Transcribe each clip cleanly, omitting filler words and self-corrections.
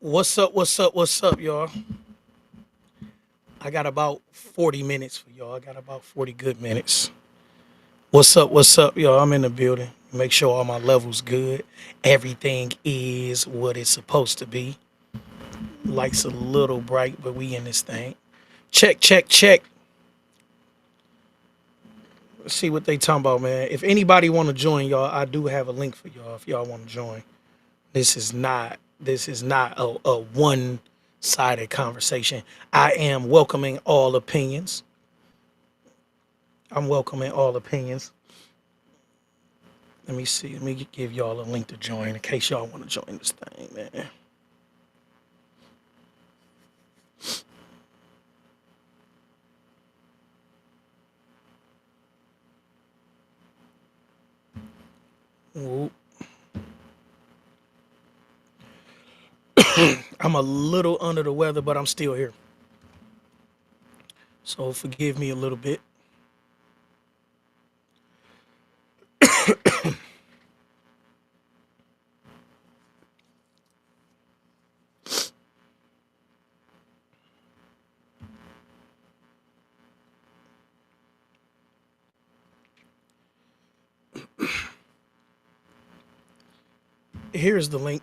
What's up? What's up? What's up, y'all? I got about 40 minutes for y'all. I got about 40 good minutes. What's up? What's up, y'all? I'm in the building. Make sure all my levels good. Everything is what it's supposed to be. Lights a little bright, but we in this thing. Check, check, check. Let's see what they talking about, man. If anybody want to join, y'all, I do have a link for y'all if y'all want to join. This is not a one-sided conversation. I am welcoming all opinions. I'm welcoming all opinions. Let me see. Let me give y'all a link to join in case y'all want to join this thing, man. Whoop. I'm a little under the weather, but I'm still here. So forgive me a little bit. Here's the link.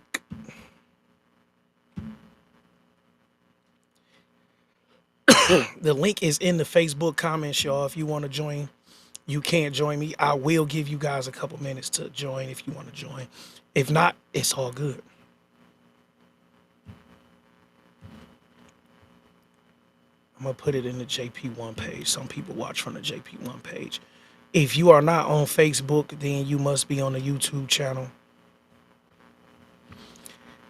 The link is in the Facebook comments, y'all. If you want to join, you can't join me. I will give you guys a couple minutes to join if you want to join. If not, it's all good. I'm gonna put it in the JP1 page. Some people watch from the JP1 page. If you are not on Facebook, then you must be on the YouTube channel.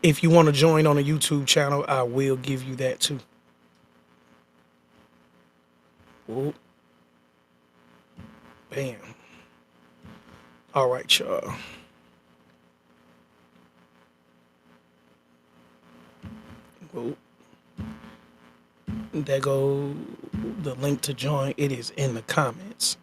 If you want to join on the YouTube channel, I will give you that too. Whoop. Bam. All right, y'all. Whoop. There go the link to join. It is in the comments.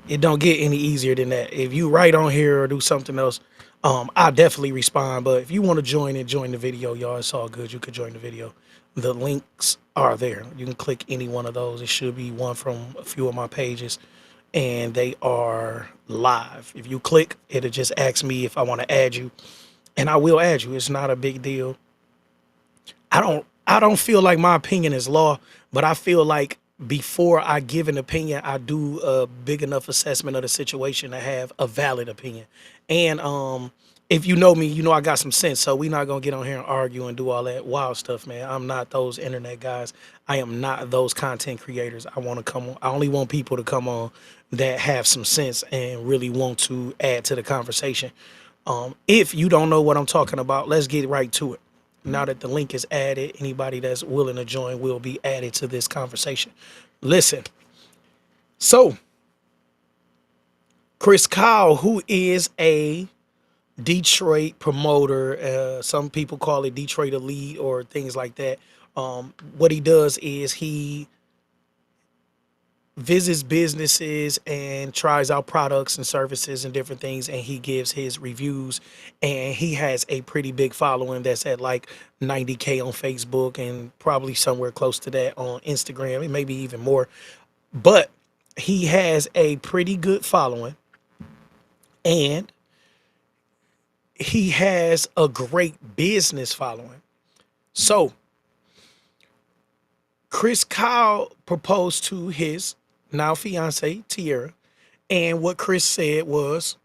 It don't get any easier than that. If you write on here or do something else, I definitely respond. But if you want to join and join the video, y'all, it's all good. You could join the video. The links are there. You can click any one of those. It should be one from a few of my pages, and they are live. If you click, it'll just ask me if I want to add you, and I will add you. It's not a big deal. I don't feel like my opinion is law, but I feel like before I give an opinion, I do a big enough assessment of the situation to have a valid opinion. And if you know me, you know I got some sense. So we not gonna get on here and argue and do all that wild stuff, man. I'm not those internet guys. I am not those content creators. I want to come on. I only want people to come on that have some sense and really want to add to the conversation. If you don't know what I'm talking about, let's get right to it. Now that the link is added, anybody that's willing to join will be added to this conversation. Listen, so Chris Kyle, who is a Detroit promoter, some people call it Detroit Elite or things like that. What he does is he visits businesses and tries out products and services and different things, and he gives his reviews, and he has a pretty big following that's at like 90K on Facebook and probably somewhere close to that on Instagram and maybe even more. But he has a pretty good following, and he has a great business following. So Chris Kyle proposed to his now fiance Tierra, and what Chris said was,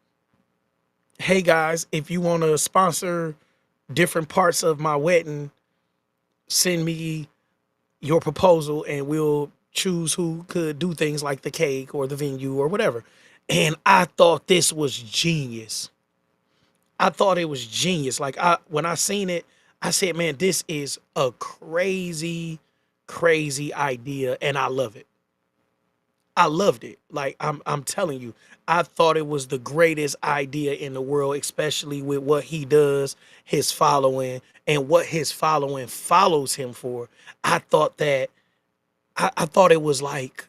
"Hey guys, if you want to sponsor different parts of my wedding, send me your proposal, and we'll choose who could do things like the cake or the venue or whatever." And I thought this was genius. I thought it was genius. Like when I seen it, I said, "Man, this is a crazy, crazy idea, and I love it." I loved it. Like I'm telling you, I thought it was the greatest idea in the world, especially with what he does, his following, and what his following follows him for. I thought that I thought it was like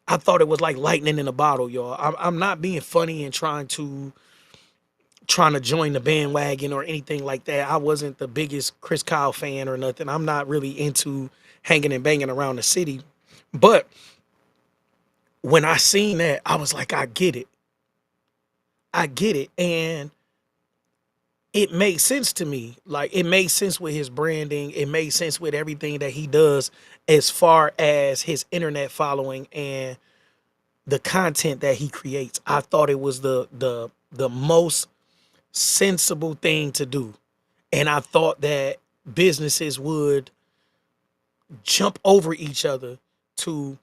lightning in a bottle, y'all. I'm not being funny and trying to trying to join the bandwagon or anything like that. I wasn't the biggest Chris Kyle fan or nothing. I'm not really into hanging and banging around the city. But when I seen that, I was like, I get it. I get it. And it made sense to me. Like, it made sense with his branding. It made sense with everything that he does as far as his internet following and the content that he creates. I thought it was the most sensible thing to do. And I thought that businesses would jump over each other to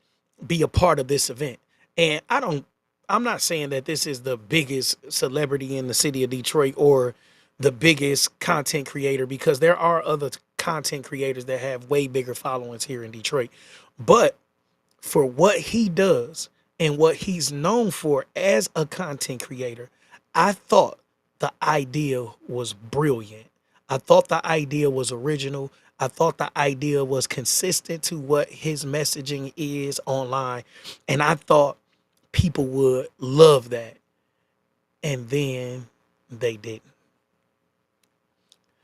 be a part of this event. And I'm not saying that this is the biggest celebrity in the city of Detroit or the biggest content creator, because there are other content creators that have way bigger followings here in Detroit. But for what he does and what he's known for as a content creator, I thought the idea was brilliant. I thought the idea was original. I thought the idea was consistent to what his messaging is online. And I thought people would love that. And then they didn't.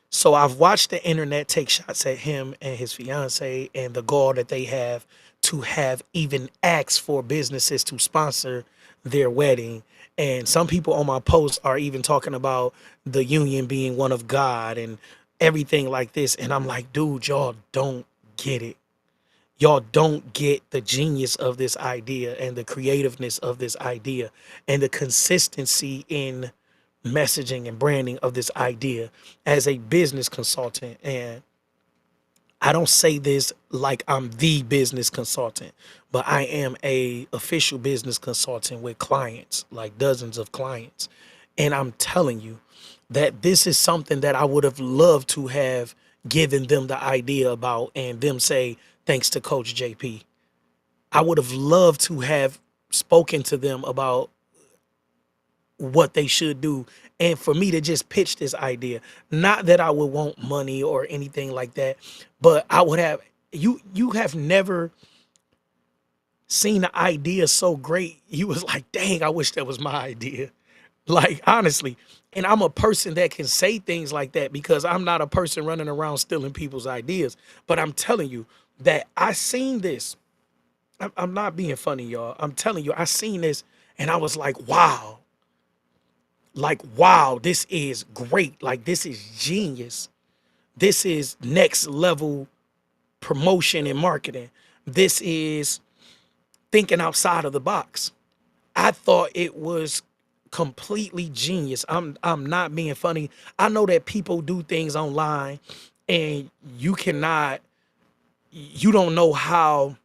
So I've watched the internet take shots at him and his fiance and the gall that they have to have even asked for businesses to sponsor their wedding. And some people on my post are even talking about the union being one of God and everything like this. And I'm like, dude, y'all don't get it. Y'all don't get the genius of this idea and the creativeness of this idea and the consistency in messaging and branding of this idea as a business consultant. And I don't say this like I'm the business consultant, but I am a official business consultant with clients, like dozens of clients. And I'm telling you that this is something that I would have loved to have given them the idea about and them say, thanks to Coach JP. I would have loved to have spoken to them about what they should do and for me to just pitch this idea. Not that I would want money or anything like that, but I would have, you have never seen the idea so great. You was like, dang, I wish that was my idea. Like, honestly. And I'm a person that can say things like that because I'm not a person running around stealing people's ideas. But I'm telling you that I seen this. I'm not being funny, y'all. I'm telling you, I seen this and I was like, wow. Like, wow, this is great. Like, this is genius. This is next level promotion and marketing. This is thinking outside of the box. I thought it was completely genius. I'm not being funny. I know that people do things online and you don't know how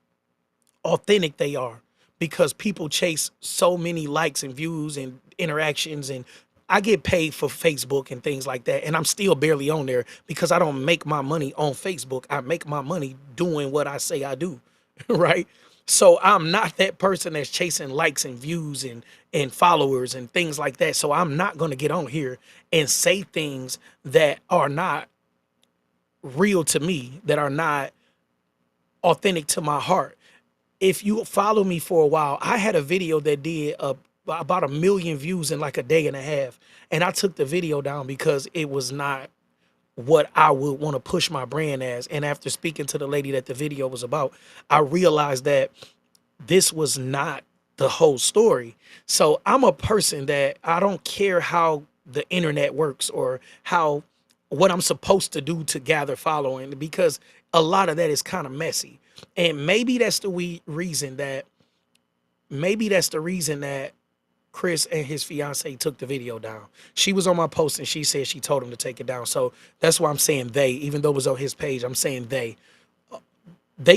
authentic they are because people chase so many likes and views and interactions. And I get paid for Facebook and things like that, and I'm still barely on there because I don't make my money on Facebook. I make my money doing what I say I do. Right? So I'm not that person that's chasing likes and views and followers and things like that. So I'm not going to get on here and say things that are not real to me, that are not authentic to my heart. If you follow me for a while, I had a video that did about 1 million views in like a day and a half. And I took the video down because it was not what I would want to push my brand as. And after speaking to the lady that the video was about, I realized that this was not the whole story. So I'm a person that I don't care how the internet works or how what I'm supposed to do to gather following, because a lot of that is kind of messy. And maybe that's the reason that Chris and his fiance took the video down. She was on my post and she said she told him to take it down. So that's why I'm saying they, even though it was on his page, I'm saying they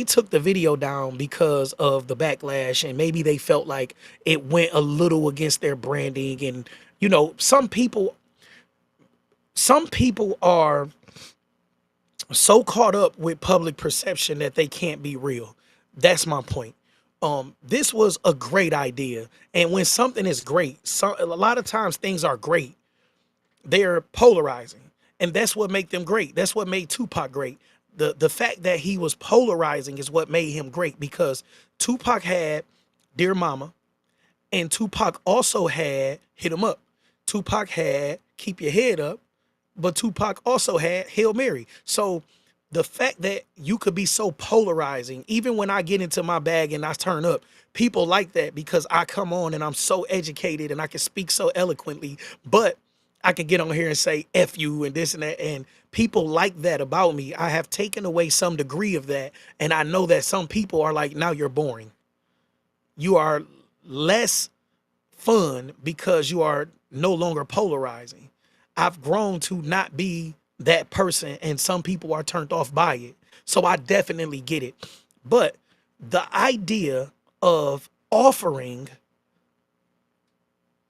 took the video down because of the backlash, and maybe they felt like it went a little against their branding. And, you know, some people are so caught up with public perception that they can't be real. That's my point. This was a great idea. And when something is great, a lot of times things are great. They're polarizing. And that's what made them great. That's what made Tupac great. The fact that he was polarizing is what made him great, because Tupac had Dear Mama and Tupac also had Hit 'Em Up. Tupac had keep your head up, but Tupac also had Hail Mary. So the fact that you could be so polarizing, even when I get into my bag and I turn up, people like that because I come on and I'm so educated and I can speak so eloquently, but I can get on here and say F you and this and that. And people like that about me. I have taken away some degree of that. And I know that some people are like, now you're boring. You are less fun because you are no longer polarizing. I've grown to not be that person, and some people are turned off by it. So I definitely get it. But the idea of offering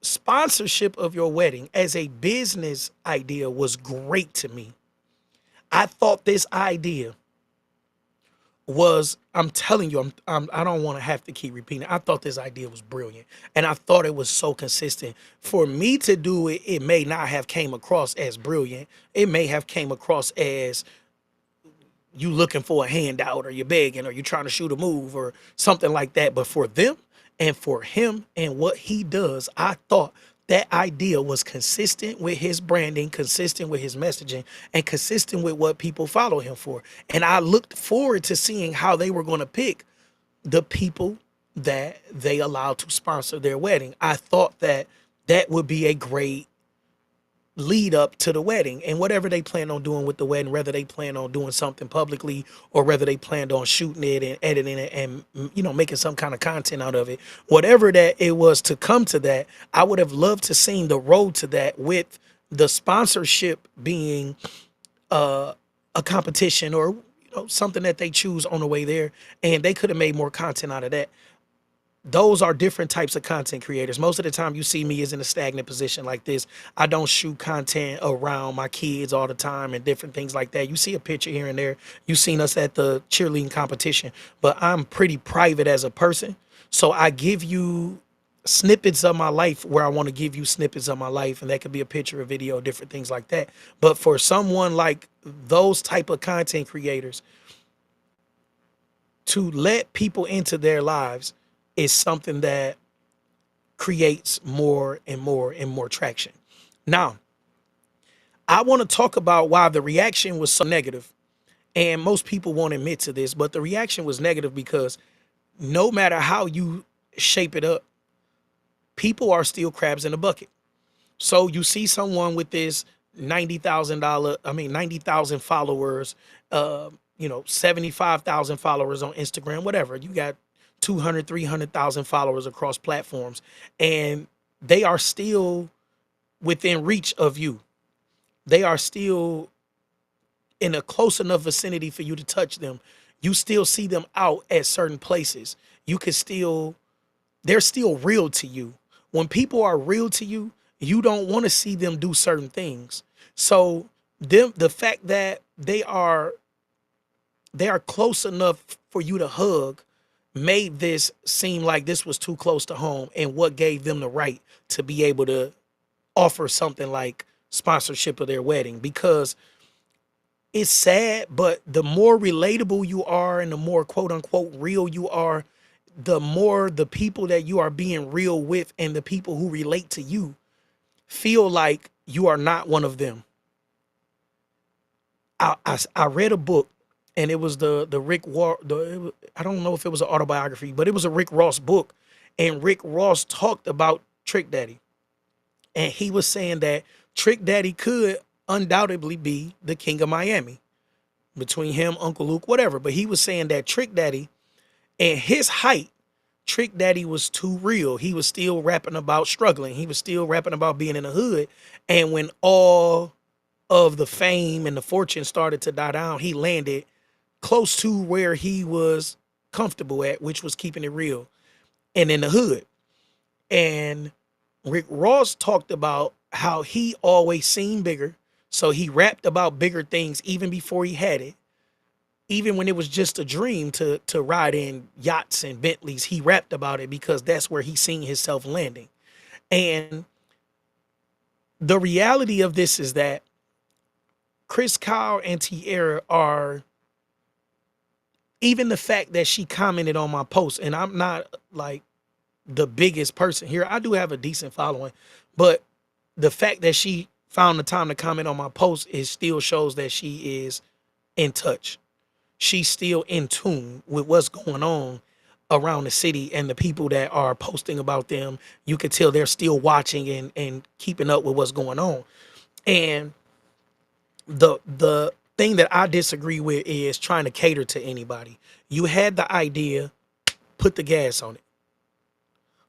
sponsorship of your wedding as a business idea was great to me. I thought this idea was, I'm telling you, I don't want to have to keep repeating. I thought this idea was brilliant, and I thought it was so consistent. For me to do it, it may not have came across as brilliant. It may have came across as you looking for a handout, or you're begging, or you're trying to shoot a move or something like that. But for them and for him and what he does, I thought that idea was consistent with his branding, consistent with his messaging, and consistent with what people follow him for. And I looked forward to seeing how they were going to pick the people that they allowed to sponsor their wedding. I thought that that would be a great lead up to the wedding, and whatever they plan on doing with the wedding, whether they plan on doing something publicly or whether they planned on shooting it and editing it and making some kind of content out of it, whatever that it was to come to that, I would have loved to seen the road to that, with the sponsorship being a competition, or something that they choose on the way there, and they could have made more content out of that. Those are different types of content creators. Most of the time you see me is in a stagnant position like this. I don't shoot content around my kids all the time and different things like that. You see a picture here and there. You've seen us at the cheerleading competition, but I'm pretty private as a person. So I give you snippets of my life where I want to give you snippets of my life, and that could be a picture, a video, different things like that. But for someone like those type of content creators to let people into their lives is something that creates more and more and more traction. Now, I want to talk about why the reaction was so negative. And most people won't admit to this, but the reaction was negative because no matter how you shape it up, people are still crabs in a bucket. So you see someone with this $90,000 followers, 75,000 followers on Instagram, whatever. You got 200, 300,000 followers across platforms, and they are still within reach of you. They are still in a close enough vicinity for you to touch them. You still see them out at certain places. You can still, they're still real to you. When people are real to you, you don't want to see them do certain things. So the fact that they are close enough for you to hug made this seem like this was too close to home, and what gave them the right to be able to offer something like sponsorship of their wedding. Because it's sad, but the more relatable you are and the more quote unquote real you are, the more the people that you are being real with and the people who relate to you feel like you are not one of them. I read a book, and it was the Rick War. I don't know if it was an autobiography, but it was a Rick Ross book, and Rick Ross talked about Trick Daddy, and he was saying that Trick Daddy could undoubtedly be the king of Miami, between him, Uncle Luke, whatever. But he was saying that Trick Daddy, at his height, Trick Daddy was too real. He was still rapping about struggling. He was still rapping about being in the hood. And when all of the fame and the fortune started to die down, he landed close to where he was comfortable at, which was keeping it real and in the hood. And Rick Ross talked about how he always seen bigger. So he rapped about bigger things even before he had it. Even when it was just a dream to ride in yachts and Bentleys, he rapped about it because that's where he seen himself landing. And the reality of this is that Chris Kyle and Tierra are, even the fact that she commented on my post, and I'm not like the biggest person here. I do have a decent following, but the fact that she found the time to comment on my post, it still shows that she is in touch. She's still in tune with what's going on around the city, and the people that are posting about them, you can tell they're still watching and keeping up with what's going on. And the thing that I disagree with is trying to cater to anybody. You had the idea, put the gas on it.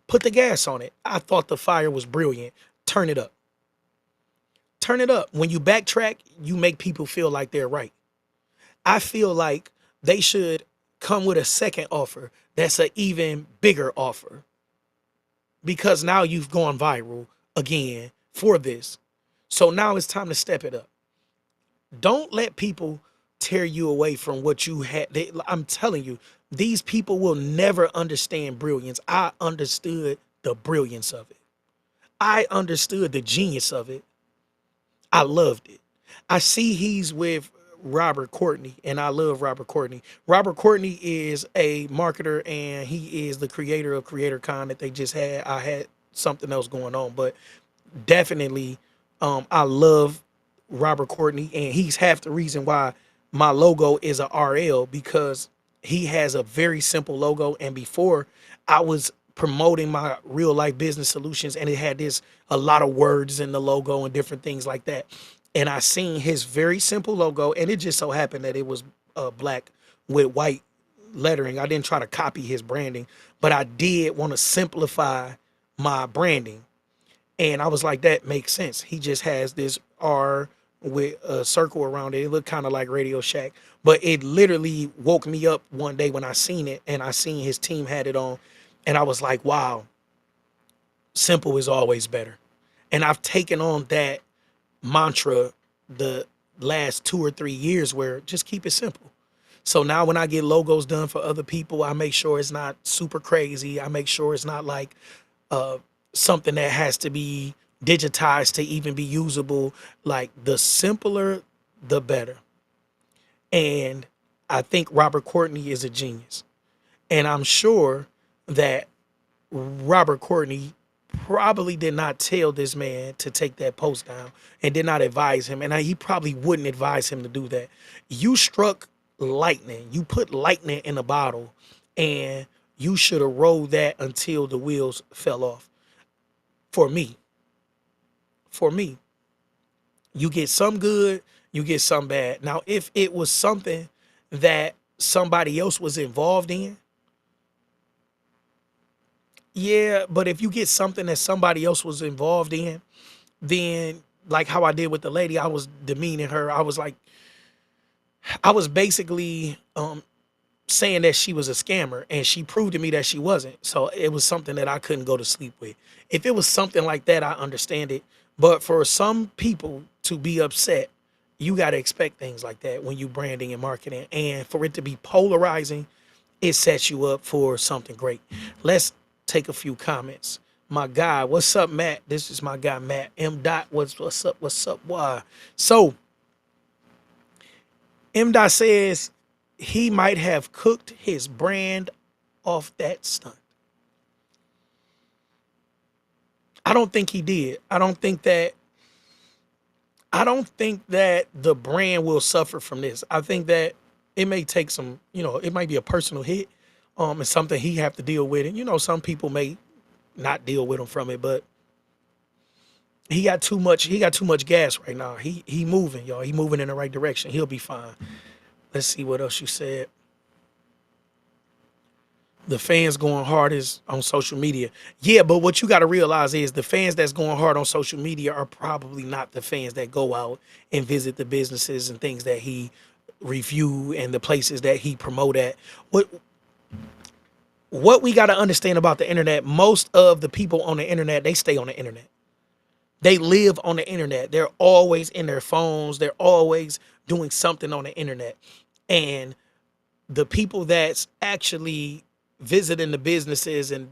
Put the gas on it. I thought the fire was brilliant. Turn it up. Turn it up. When you backtrack, you make people feel like they're right. I feel like they should come with a second offer that's an even bigger offer, because now you've gone viral again for this. So now it's time to step it up. Don't let people tear you away from what you had. I'm telling you, these people will never understand brilliance. I understood the brilliance of it. I understood the genius of it. I loved it. I see he's with Robert Courtney, and I love Robert Courtney. Robert Courtney is a marketer, and he is the creator of CreatorCon that they just had. I had something else going on, but definitely, I love Robert Courtney, and he's half the reason why my logo is a RL, because he has a very simple logo. And before, I was promoting my real life business solutions, and it had this a lot of words in the logo and different things like that. And I seen his very simple logo, and it just so happened that it was black with white lettering. I didn't try to copy his branding, but I did want to simplify my branding. And I was like, that makes sense. He just has this R with a circle around it. It looked kind of like Radio Shack, but it literally woke me up one day when I seen it, and I seen his team had it on. And I was like, wow, simple is always better. And I've taken on that mantra the last 2 or 3 years, where just keep it simple. So now when I get logos done for other people, I make sure it's not super crazy. I make sure it's not like something that has to be digitized to even be usable. Like, the simpler, the better. And I think Robert Courtney is a genius. And I'm sure that Robert Courtney probably did not tell this man to take that post down, and did not advise him. And he probably wouldn't advise him to do that. You struck lightning. You put lightning in a bottle, and you should have rolled that until the wheels fell off. For me, for me, you get some good, you get some bad. Now, if it was something that somebody else was involved in, yeah, but if you get something that somebody else was involved in, then like how I did with the lady, I was demeaning her. I was like, I was basically saying that she was a scammer, and she proved to me that she wasn't. So it was something that I couldn't go to sleep with. If it was something like that, I understand it. But for some people to be upset, you got to expect things like that when you branding and marketing. And for it to be polarizing, it sets you up for something great. Let's take a few comments. My guy, what's up, Matt? This is my guy, Matt. M. Dot, what's up? What's up? Why? So M. Dot says he might have cooked his brand off that stunt. I don't think he did. I don't think that the brand will suffer from this. I think that it may take some, it might be a personal hit, and something he have to deal with. And some people may not deal with him from it, but he got too much gas right now. He moving, y'all. He moving in the right direction. He'll be fine. Let's see what else you said. The fans going hard is on social media. Yeah, but what you got to realize is the fans that's going hard on social media are probably not the fans that go out and visit the businesses and things that he review and the places that he promote at. What we got to understand about the internet, most of the people on the internet, they stay on the internet. They live on the internet. They're always in their phones. They're always doing something on the internet. And the people that's actually visiting the businesses and,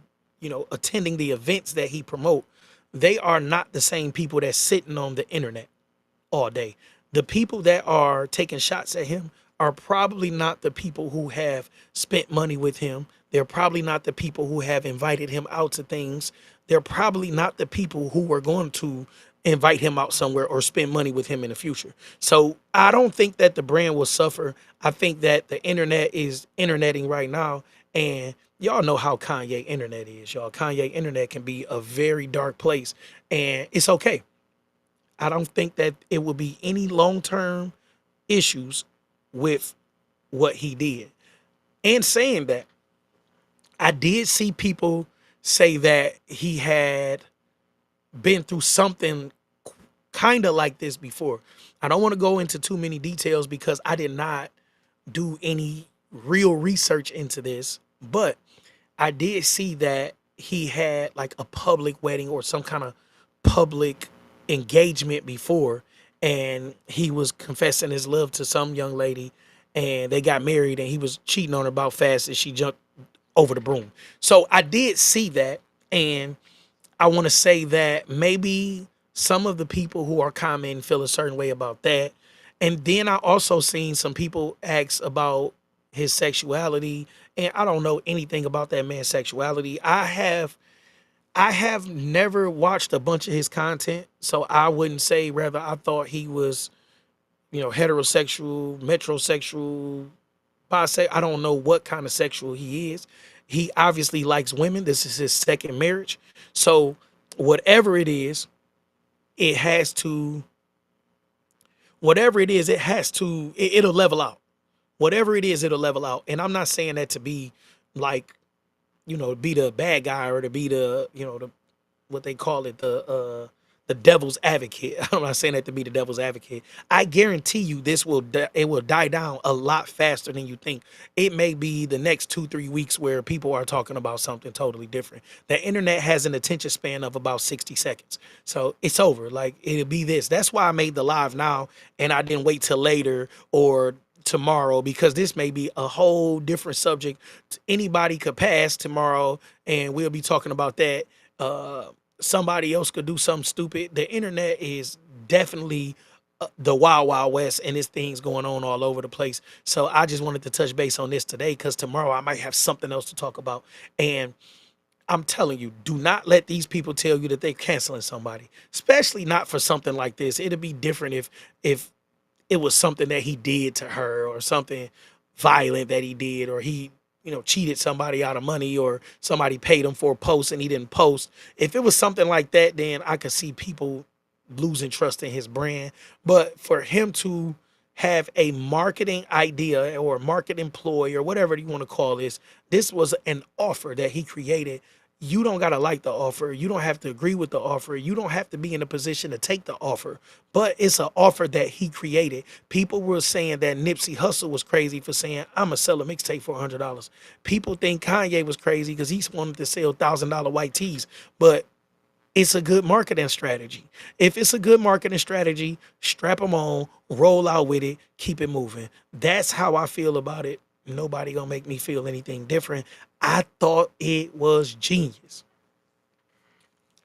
attending the events that he promote, they are not the same people that's sitting on the internet all day. The people that are taking shots at him are probably not the people who have spent money with him. They're probably not the people who have invited him out to things. They're probably not the people who are going to invite him out somewhere or spend money with him in the future. So I don't think that the brand will suffer. I think that the internet is interneting right now, and y'all know how Kanye internet is, y'all. Kanye internet can be a very dark place, and it's okay. I don't think that it will be any long-term issues with what he did. And saying that, I did see people say that he had been through something kind of like this before. I don't want to go into too many details because I did not do any real research into this, but I did see that he had like a public wedding or some kind of public engagement before, and he was confessing his love to some young lady, and they got married, and he was cheating on her about fast as she jumped over the broom. So I did see that, and I want to say that maybe some of the people who are commenting feel a certain way about that. And then I also seen some people ask about his sexuality, and I don't know anything about that man's sexuality. I have never watched a bunch of his content, so I wouldn't say whether I thought he was, heterosexual, metrosexual, bisexual. I don't know what kind of sexual he is. He obviously likes women. This is his second marriage. So whatever it is, it has to, whatever it is, it has to, it'll level out. Whatever it is, it'll level out. And I'm not saying that to be like, be the bad guy or to be the, what they call it, the devil's advocate. I'm not saying that to be the devil's advocate. I guarantee you this it will die down a lot faster than you think. It may be the next 2-3 weeks where people are talking about something totally different. The internet has an attention span of about 60 seconds. So it's over. Like it'll be this. That's why I made the live now and I didn't wait till later or tomorrow, because this may be a whole different subject. Anybody could pass tomorrow and we'll be talking about that. Somebody else could do something stupid. The internet is definitely the wild wild west, and there's things going on all over the place. So I just wanted to touch base on this today because tomorrow I might have something else to talk about. And I'm telling you, do not let these people tell you that they're canceling somebody, especially not for something like this. It'd be different if it was something that he did to her or something violent that he did, or he, cheated somebody out of money, or somebody paid him for a post and he didn't post. If it was something like that, then I could see people losing trust in his brand. But for him to have a marketing idea or market ploy or whatever you want to call this was an offer that he created. You don't got to like the offer. You don't have to agree with the offer. You don't have to be in a position to take the offer, but it's an offer that he created. People were saying that Nipsey Hussle was crazy for saying, I'm going to sell a mixtape for $100. People think Kanye was crazy because he wanted to sell $1,000 white tees, but it's a good marketing strategy. If it's a good marketing strategy, strap them on, roll out with it, keep it moving. That's how I feel about it. Nobody gonna make me feel anything different. I thought it was genius.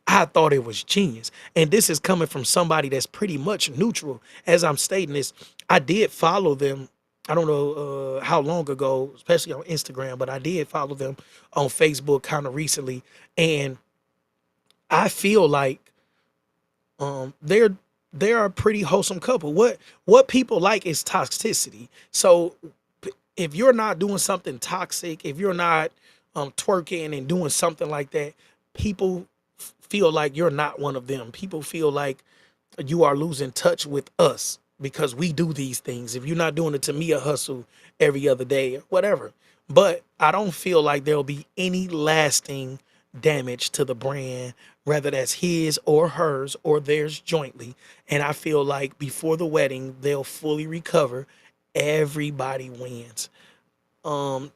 I thought it was genius. And this is coming from somebody that's pretty much neutral. As I'm stating this, I did follow them. I don't know how long ago, especially on Instagram, but I did follow them on Facebook kind of recently. And I feel like they're a pretty wholesome couple. What people like is toxicity. So if you're not doing something toxic, if you're not twerking and doing something like that, people feel like you're not one of them. People feel like you are losing touch with us because we do these things. If you're not doing it to me, a hustle every other day, or whatever. But I don't feel like there'll be any lasting damage to the brand, whether that's his or hers or theirs jointly. And I feel like before the wedding, they'll fully recover. Everybody wins.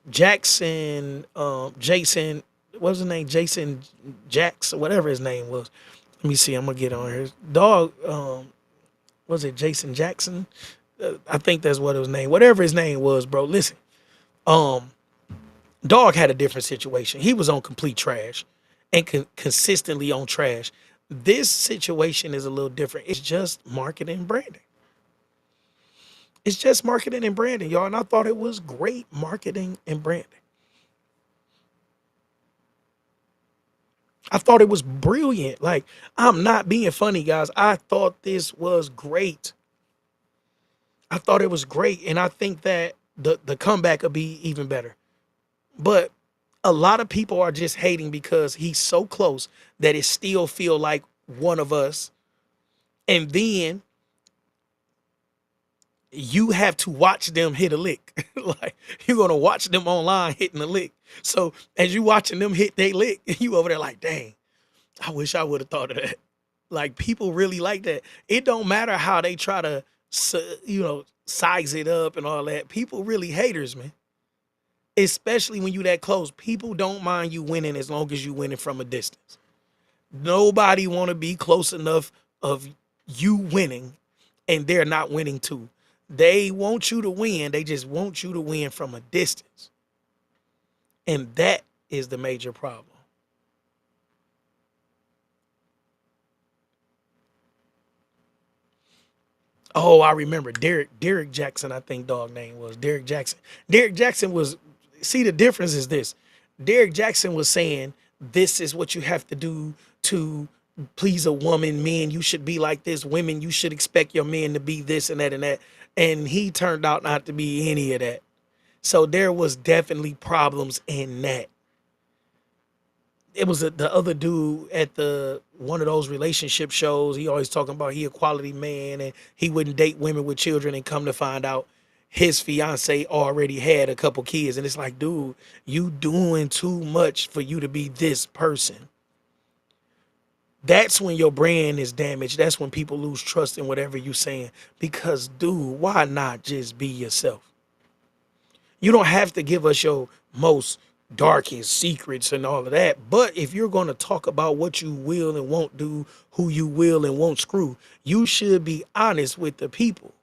Jason, what was his name? Jason Jacks, or whatever his name was. Let me see. I'm gonna get on here. Dog, was it Jason Jackson? I think that's what his name. Whatever his name was, bro. Listen, um, Dog had a different situation. He was on complete trash and consistently on trash. This situation is a little different. It's just marketing and branding. It's just marketing and branding, y'all. And I thought it was great marketing and branding. I thought it was brilliant. Like, I'm not being funny, guys. I thought this was great. I thought it was great. And I think that the comeback will be even better. But a lot of people are just hating because he's so close that it still feel like one of us. And then you have to watch them hit a lick. Like, you're gonna watch them online hitting a lick. So as you watching them hit they lick, you over there like, dang, I wish I would have thought of that. Like, people really like that. It don't matter how they try to, size it up and all that. People really haters, man. Especially when you that close. People don't mind you winning as long as you winning from a distance. Nobody want to be close enough of you winning and they're not winning too. They want you to win. They just want you to win from a distance. And that is the major problem. Oh, I remember Derek Jackson, I think dog name was Derek Jackson. Derek Jackson was, see, the difference is this. Derek Jackson was saying this is what you have to do to please a woman. Men, you should be like this. Women, you should expect your men to be this and that and that. And he turned out not to be any of that. So there was definitely problems in that. It was the other dude at the one of those relationship shows. He always talking about he a quality man and he wouldn't date women with children, and come to find out his fiance already had a couple kids. And it's like, dude, you doing too much for you to be this person. That's when your brand is damaged. That's when people lose trust in whatever you saying. Because, dude, why not just be yourself? You don't have to give us your most darkest secrets and all of that. But if you're going to talk about what you will and won't do, who you will and won't screw, you should be honest with the people,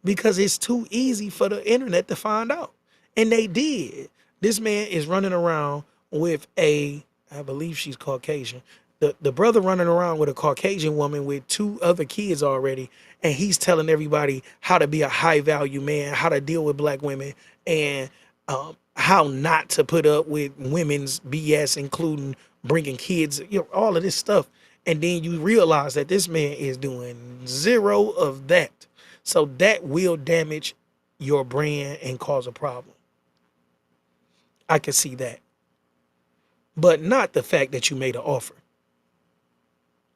because it's too easy for the internet to find out. And they did. This man is running around with I believe she's Caucasian. The brother running around with a Caucasian woman with two other kids already, and he's telling everybody how to be a high value man, how to deal with black women, and how not to put up with women's BS, including bringing kids, all of this stuff. And then you realize that this man is doing zero of that. So that will damage your brand and cause a problem. I can see that. But not the fact that you made an offer.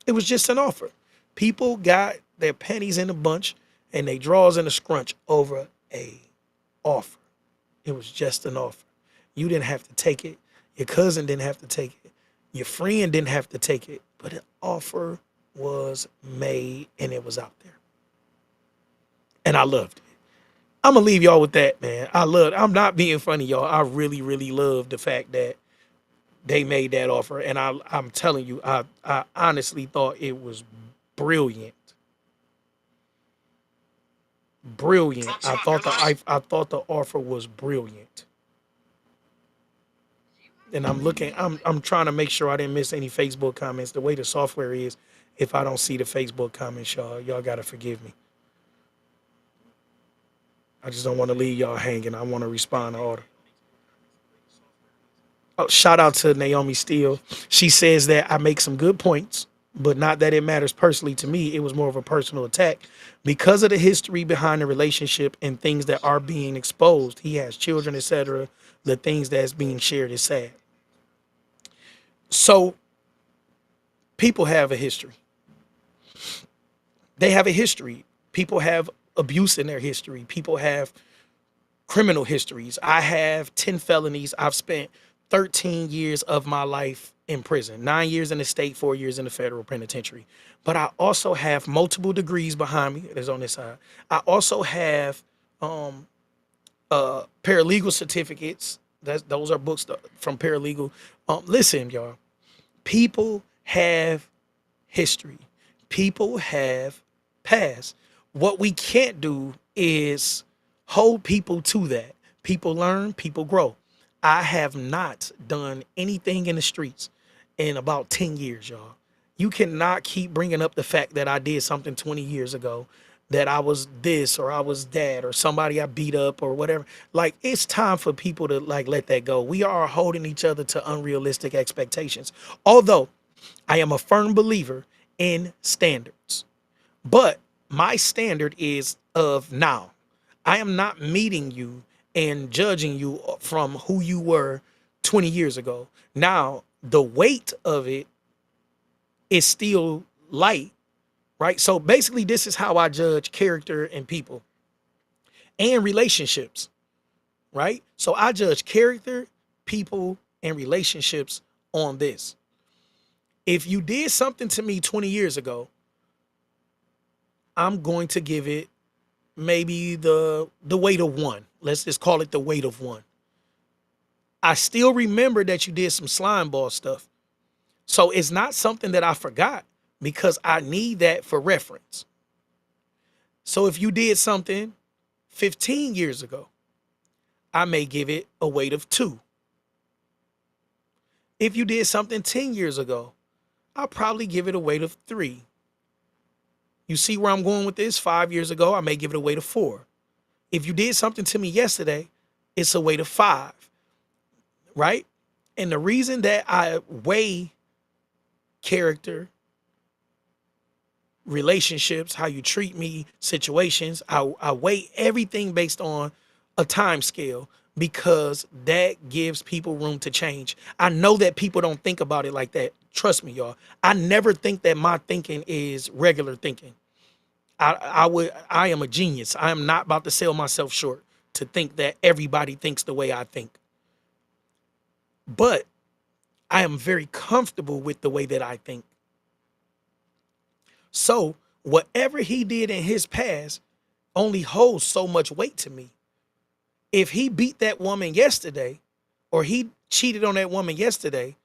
It was just an offer. People got their pennies in a bunch and they draws in a scrunch over a offer. It was just an offer. You didn't have to take it. Your cousin didn't have to take it. Your friend didn't have to take it. But an offer was made and it was out there. And I loved it. I'm gonna leave y'all with that, man. I'm not being funny, y'all. I really, really love the fact that they made that offer. And I'm telling you, I honestly thought it was brilliant. Brilliant. I thought the offer was brilliant. And I'm trying to make sure I didn't miss any Facebook comments. The way the software is, if I don't see the Facebook comments, y'all gotta forgive me. I just don't want to leave y'all hanging. I want to respond to all the. Oh, shout out to Naomi Steele. She says that I make some good points, but not that it matters personally to me. It was more of a personal attack because of the history behind the relationship and things that are being exposed. He has children, etc. The things that's being shared is sad. So people have a history. They have a history. People have abuse in their history. People have criminal histories. I have 10 felonies. I've spent 13 years of my life in prison, 9 years in the state, 4 years in the federal penitentiary. But I also have multiple degrees behind me. There's on this side. I also have paralegal certificates. Those are books from paralegal. Listen, y'all, people have history. People have past. What we can't do is hold people to that. People learn, people grow. I have not done anything in the streets in about 10 years, y'all. You cannot keep bringing up the fact that I did something 20 years ago. that I was this or I was that or somebody I beat up or whatever. Like, it's time for people to like let that go. We are holding each other to unrealistic expectations. Although I am a firm believer in standards, but my standard is of now. I am not meeting you and judging you from who you were 20 years ago. Now, the weight of it is still light, right? So basically, this is how I judge character and people and relationships, right? So I judge character, people, and relationships on this. If you did something to me 20 years ago, I'm going to give it maybe the weight of one. Let's just call it the weight of one. I still remember that you did some slime ball stuff. So it's not something that I forgot because I need that for reference. So if you did something 15 years ago, I may give it a weight of 2. If you did something 10 years ago, I'll probably give it a weight of 3. You see where I'm going with this? 5 years ago, I may give it a weight of 4. If you did something to me yesterday, it's a weight of 5, right? And the reason that I weigh character, relationships, how you treat me, situations, I weigh everything based on a time scale because that gives people room to change. I know that people don't think about it like that. Trust me, y'all. I never think that my thinking is regular thinking. I am a genius. I am not about to sell myself short to think that everybody thinks the way I think. But I am very comfortable with the way that I think. So whatever he did in his past only holds so much weight to me. If he beat that woman yesterday or he cheated on that woman yesterday,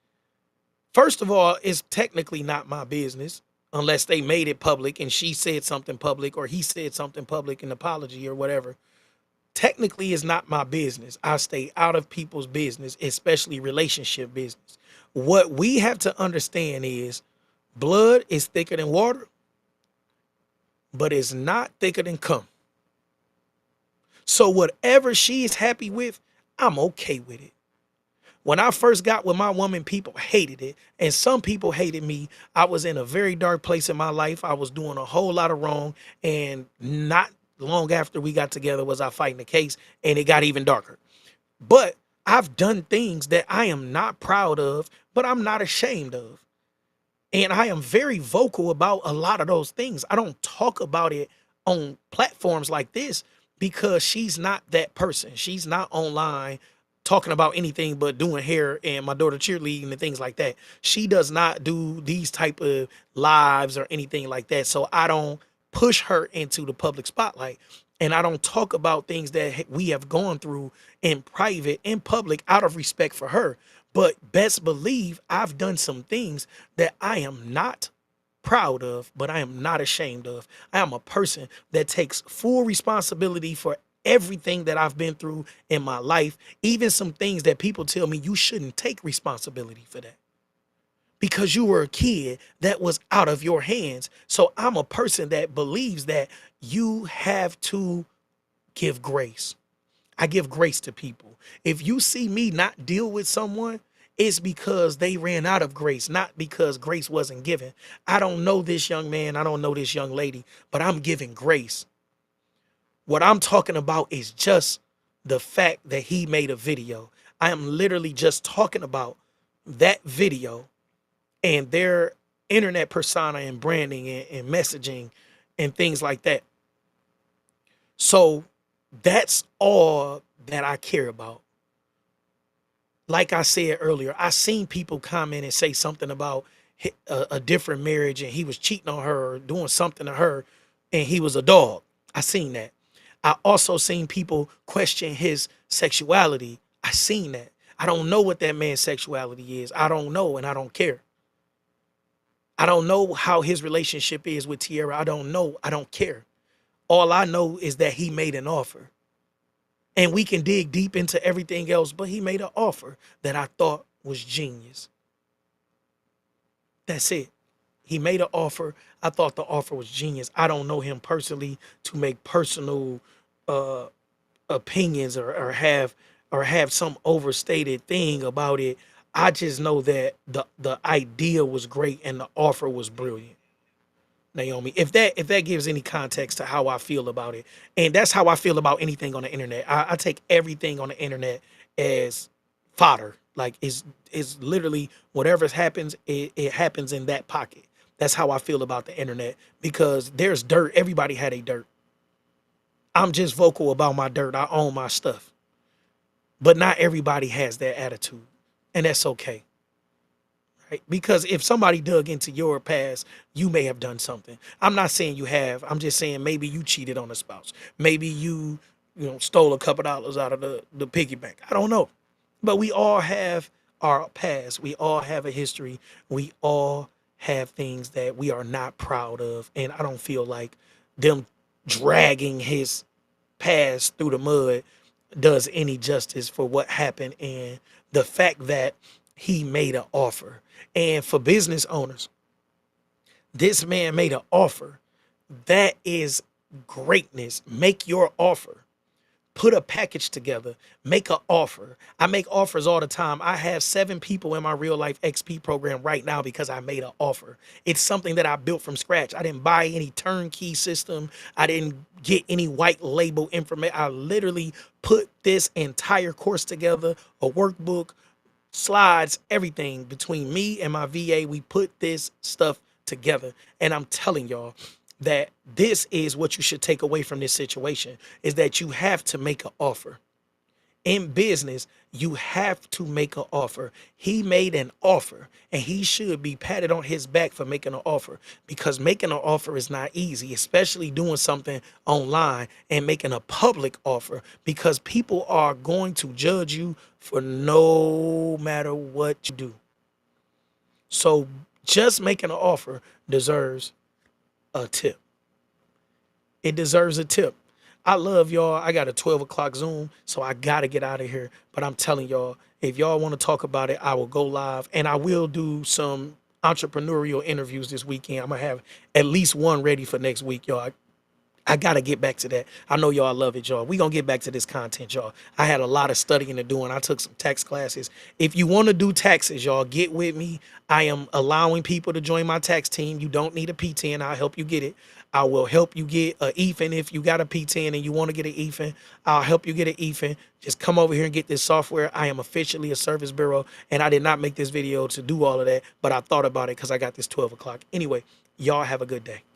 first of all, it's technically not my business unless they made it public and she said something public or he said something public, an apology or whatever. Technically, it's not my business. I stay out of people's business, especially relationship business. What we have to understand is blood is thicker than water, but it's not thicker than cum. So whatever she is happy with, I'm okay with it. When I first got with my woman, people hated it. And some people hated me. I was in a very dark place in my life. I was doing a whole lot of wrong. And not long after we got together was I fighting the case, and it got even darker. But I've done things that I am not proud of, but I'm not ashamed of. And I am very vocal about a lot of those things. I don't talk about it on platforms like this because she's not that person. She's not online talking about anything but doing hair and my daughter cheerleading and things like that. She does not do these type of lives or anything like that. So I don't push her into the public spotlight. And I don't talk about things that we have gone through in private, in public, out of respect for her. But best believe I've done some things that I am not proud of, but I am not ashamed of. I am a person that takes full responsibility for everything that I've been through in my life, even some things that people tell me you shouldn't take responsibility for that because you were a kid that was out of your hands. So I'm a person that believes that you have to give grace. I give grace to people. If you see me not deal with someone, it's because they ran out of grace, not because grace wasn't given. I don't know this young man. I don't know this young lady, but I'm giving grace. What I'm talking about is just the fact that he made a video. I am literally just talking about that video and their internet persona and branding and messaging and things like that. So that's all that I care about. Like I said earlier, I seen people comment and say something about a different marriage and he was cheating on her or doing something to her and he was a dog. I seen that. I also seen people question his sexuality. I seen that. I don't know what that man's sexuality is. I don't know, and I don't care. I don't know how his relationship is with Tierra. I don't know. I don't care. All I know is that he made an offer. And we can dig deep into everything else, but he made an offer that I thought was genius. That's it. He made an offer. I thought the offer was genius. I don't know him personally to make personal uh opinions or have some overstated thing about it. I just know that the idea was great and the offer was brilliant. Naomi, if that gives any context to how I feel about it, and that's how I feel about anything on the internet. I take everything on the internet as fodder. Like it's literally whatever happens, it happens in that pocket. That's how I feel about the internet because there's dirt. Everybody had a dirt. I'm just vocal about my dirt. I own my stuff. But not everybody has that attitude. And that's okay. Right? Because if somebody dug into your past, you may have done something. I'm not saying you have. I'm just saying maybe you cheated on a spouse. Maybe you stole a couple dollars out of the piggy bank. I don't know. But we all have our past. We all have a history. We all have things that we are not proud of. And I don't feel like them dragging his past through the mud does any justice for what happened and the fact that he made an offer. And for business owners, this man made an offer. That is greatness. Make your offer. Put a package together, make an offer. I make offers all the time. I have 7 people in my real life XP program right now because I made an offer. It's something that I built from scratch. I didn't buy any turnkey system. I didn't get any white label information. I literally put this entire course together, a workbook, slides, everything between me and my VA. We put this stuff together. And I'm telling y'all that this is what you should take away from this situation is that you have to make an offer. In business, you have to make an offer. He made an offer and he should be patted on his back for making an offer because making an offer is not easy, especially doing something online and making a public offer because people are going to judge you for no matter what you do. So just making an offer deserves a tip. It deserves a tip. I love y'all. I got a 12 o'clock Zoom, so I got to get out of here. But I'm telling y'all, if y'all want to talk about it, I will go live and I will do some entrepreneurial interviews this weekend. I'm going to have at least one ready for next week, y'all. I got to get back to that. I know y'all love it, y'all. We going to get back to this content, y'all. I had a lot of studying to do, and I took some tax classes. If you want to do taxes, y'all, get with me. I am allowing people to join my tax team. You don't need a P10. I'll help you get it. I will help you get a EFIN if you got a P10 and you want to get an EFIN. I'll help you get an EFIN. Just come over here and get this software. I am officially a service bureau, and I did not make this video to do all of that, but I thought about it because I got this 12 o'clock. Anyway, y'all have a good day.